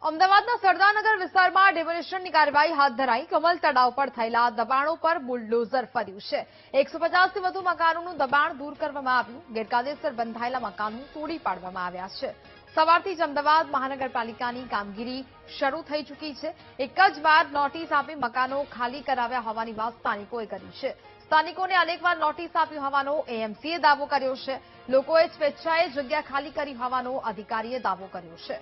અમદાવાદના સરદારનગર વિસ્તારમાં ડેમોલિશનની કાર્યવાહી હાથ ધરાઈ. કમલ તળાવ પર થયેલા દબાણો પર બુલડોઝર ફર્યું છે. 150થી વધુ મકાનોનું દબાણ દૂર કરવામાં આવ્યું. ગેરકાયદેસર બંધાયેલા મકાનો તોડી પાડવામાં આવ્યા છે. સવારથી જ અમદાવાદ મહાનગરપાલિકાની કામગીરી શરૂ થઈ ચૂકી છે. એક જ વાર નોટિસ આપી મકાનો ખાલી કરાવ્યા હોવાની વાત સ્થાનિકોએ કરી છે. સ્થાનિકોને અનેકવાર નોટિસ આપી હોવાનો એએમસીએ દાવો કર્યો છે. લોકોએ સ્વેચ્છાએ જગ્યા ખાલી કરી હોવાનો અધિકારીએ દાવો કર્યો છે.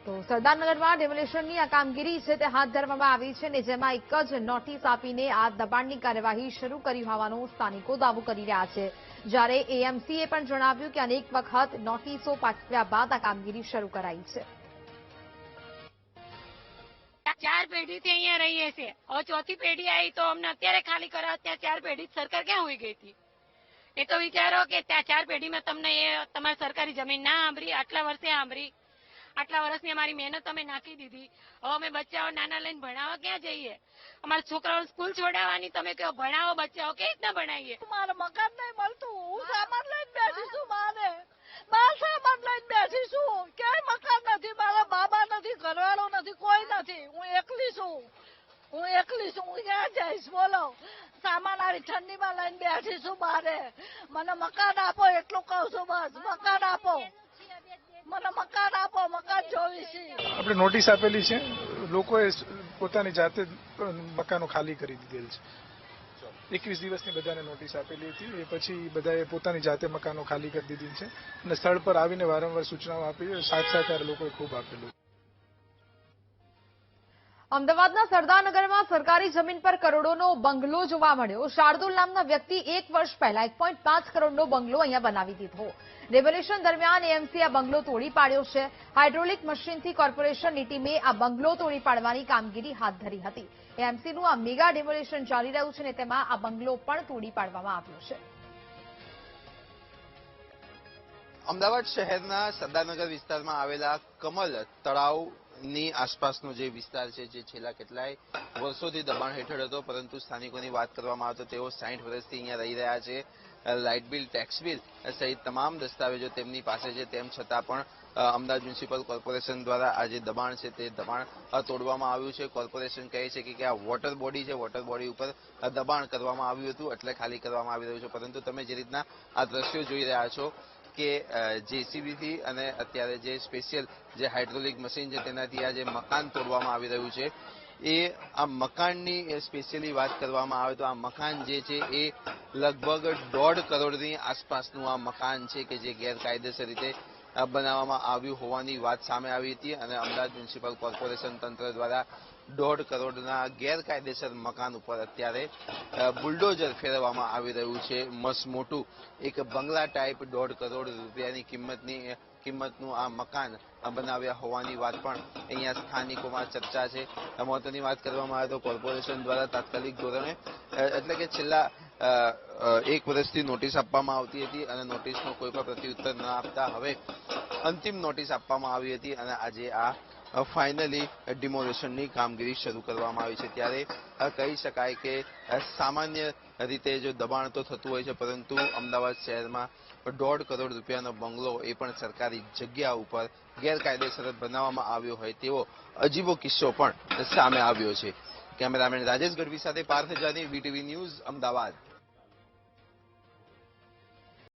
તો સરદારનગરમાં ડેમોલિશનની આ કામગીરી છે તે હાથ ધરવામાં આવી છે અને જેમાં એક જ નોટિસ આપીને આ દબાણની કાર્યવાહી શરૂ કરી હોવાનો સ્થાનિકો દાવો કરી રહ્યા છે. જ્યારે એએમસીએ પણ જણાવ્યું કે અનેક વખત નોટિસો પાઠવ્યા બાદ આ કામગીરી શરૂ કરાઈ છે. 4 પેઢીથી અહીંયા રહીએ છીએ. હવે ચોથી પેઢી આવી તો અમને અત્યારે ખાલી કરાવ. ત્યાં 4 પેઢી સરકાર ક્યાં હોઈ ગઈ હતી? એ તો વિચારો કે ત્યાં 4 પેઢીમાં તમને એ તમારી સરકારી જમીન ના આંબરી, આટલા વર્ષે આંબરી, આટલા વર્ષની અમારી મહેનત અમે નાખી દીધી. હવે અમે બચ્ચાઓ નાના લઈને ભણાવવા ક્યાં જઈએ? અમારા છોકરાઓ સ્કૂલ છોડાવવાની તમે કહો ભણાવો બચ્ચાઓ, કેવી રીતના ભણાવીએ? મારે મકાન નહીં મળતું, હું સામાન લઈને બેઠી છું. મારે સામાન લઈને બેઠી છું. ક્યાંય મકાન નથી, મારા બાબા નથી, ઘરવાળો નથી, કોઈ નથી. હું એકલી છું. હું ક્યાં જઈશ બોલો? સામાન આવી ઠંડીમાં લઈને બેઠી છું. મને મકાન આપો એટલું કહું છું. બસ મકાન આપો, મને મકાન આપો, મકાન જોઈ છે. આપણે નોટિસ આપેલી છે. લોકોએ પોતાની જાતે મકાનો ખાલી કરી દીધેલ છે. 21 દિવસની બધાને નોટિસ આપેલી હતી. એ પછી બધાએ પોતાની જાતે મકાનો ખાલી કરી દીધી છે અને સ્થળ પર આવીને વારંવાર સૂચનાઓ આપી. સાથ સહકાર લોકોએ ખૂબ આપેલું. અમદાવાદના સરદારનગરમાં સરકારી જમીન પર કરોડોનો બંગલો જોવા મળ્યો. શાર્દુલ નામના વ્યક્તિ 1 વર્ષ પહેલા 1.5 કરોડનો બંગલો અહીંયા બનાવી દીધો. ડેમોલિશન દરમિયાન એએમસી આ બંગલો તોડી પાડ્યો છે. હાઇડ્રોલિક મશીનથી કોર્પોરેશનની ટીમે આ બંગલો તોડી પાડવાની કામગીરી હાથ ધરી હતી. એએમસીનું આ મેગા ડેમોલિશન ચાલી રહ્યું છે અને તેમાં આ બંગલો પણ તોડી પાડવામાં આવ્યો છે. અમદાવાદ શહેરના સરદારનગર વિસ્તારમાં આવેલા કમલ તળાવની આસપાસનો જે વિસ્તાર છે, જે છેલ્લા કેટલાય વર્ષોથી દબાણ હેઠળ હતો, પરંતુ સ્થાનિકોની વાત કરવામાં આવે તો તેઓ 60 વર્ષથી અહીંયા રહી રહ્યા છે. લાઇટ બિલ, ટેક્સ બિલ સહિત તમામ દસ્તાવેજો તેમની પાસે છે. તેમ છતાં પણ અમદાવાદ મ્યુનિસિપલ કોર્પોરેશન દ્વારા આ જે દબાણ છે તે દબાણ તોડવામાં આવ્યું છે. કોર્પોરેશન કહે છે કે આ વોટર બોડી છે, વોટર બોડી ઉપર દબાણ કરવામાં આવ્યું હતું એટલે ખાલી કરવામાં આવી રહ્યું છે. પરંતુ તમે જે રીતના આ દ્રશ્યો જોઈ રહ્યા છો કે જેસીબીથી અને અત્યારે જે સ્પેશિયલ જે હાઇડ્રોલિક મશીન છે તેનાથી આ જે મકાન તોડવામાં આવી રહ્યું છે, એ આ મકાનની સ્પેશિયલી વાત કરવામાં આવે તો આ મકાન જે છે એ લગભગ 1.5 કરોડની આસપાસનું આ મકાન છે કે જે ગેરકાયદેસર રીતે બનાવવામાં આવ્યું હોવાની વાત સામે આવી હતી અને અમદાવાદ મ્યુનિસિપલ કોર્પોરેશન તંત્ર દ્વારા 1.5 કરોડના ગેરકાયદેસર મકાન ઉપર અત્યારે બુલડોઝર ફેરવવામાં આવી રહ્યું છે. મસ્ત મોટું એક બંગલા ટાઈપ 1.5 કરોડ રૂપિયાની કિંમતનું આ મકાન બનાવ્યા હોવાની વાત પણ અહીંયા સ્થાનિકોમાં ચર્ચા છે. મહત્વની વાત કરવામાં આવે તો કોર્પોરેશન દ્વારા તાત્કાલિક ધોરણે એટલે કે છેલ્લા 1 વર્ષથી નોટિસ આપવામાં આવતી હતી અને નોટિસનો કોઈ પણ પ્રત્યુત્તર ન આપતા હવે અંતિમ નોટિસ આપવામાં આવી હતી અને આજે આ ફાઇનલી ડિમોલિશનની કામગીરી શરૂ કરવામાં આવી છે. ત્યારે કહી શકાય કે સામાન્ય રીતે જો દબાણ તો થતું હોય છે, પરંતુ અમદાવાદ શહેરમાં 1.5 કરોડ રૂપિયાનો બંગલો એ પણ સરકારી જગ્યા ઉપર ગેરકાયદેસર બનાવવામાં આવ્યો હોય તેવો અજીબો કિસ્સો પણ સામે આવ્યો છે. કેમેરામેન રાજેશ ગઢવી સાથે પાર્થ જાની, વીટીવી ન્યૂઝ, અમદાવાદ.